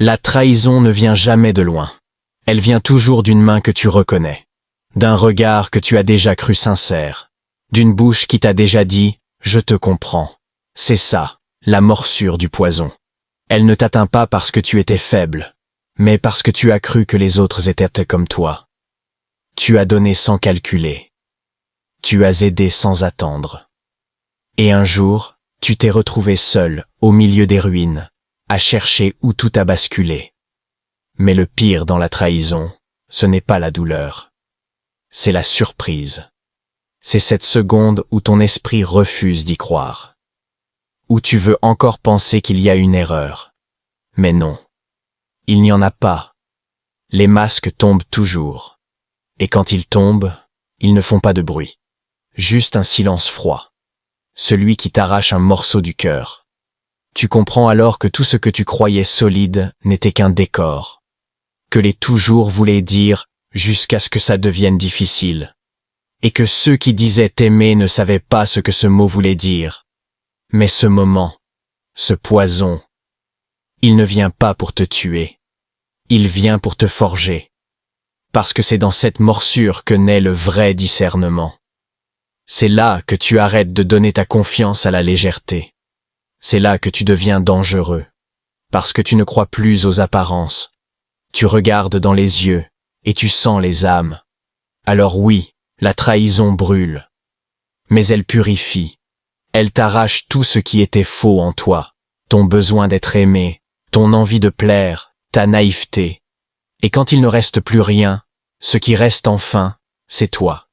La trahison ne vient jamais de loin. Elle vient toujours d'une main que tu reconnais, d'un regard que tu as déjà cru sincère, d'une bouche qui t'a déjà dit « je te comprends ». C'est ça, la morsure du poison. Elle ne t'atteint pas parce que tu étais faible, mais parce que tu as cru que les autres étaient comme toi. Tu as donné sans calculer. Tu as aidé sans attendre. Et un jour, tu t'es retrouvé seul, au milieu des ruines, à chercher où tout a basculé. Mais le pire dans la trahison, ce n'est pas la douleur. C'est la surprise. C'est cette seconde où ton esprit refuse d'y croire. Où tu veux encore penser qu'il y a une erreur. Mais non. Il n'y en a pas. Les masques tombent toujours. Et quand ils tombent, ils ne font pas de bruit. Juste un silence froid. Celui qui t'arrache un morceau du cœur. Tu comprends alors que tout ce que tu croyais solide n'était qu'un décor. Que les toujours voulaient dire jusqu'à ce que ça devienne difficile. Et que ceux qui disaient t'aimer ne savaient pas ce que ce mot voulait dire. Mais ce moment, ce poison, il ne vient pas pour te tuer. Il vient pour te forger. Parce que c'est dans cette morsure que naît le vrai discernement. C'est là que tu arrêtes de donner ta confiance à la légèreté. C'est là que tu deviens dangereux. Parce que tu ne crois plus aux apparences. Tu regardes dans les yeux et tu sens les âmes. Alors oui, la trahison brûle. Mais elle purifie. Elle t'arrache tout ce qui était faux en toi. Ton besoin d'être aimé, ton envie de plaire, ta naïveté. Et quand il ne reste plus rien, ce qui reste enfin, c'est toi.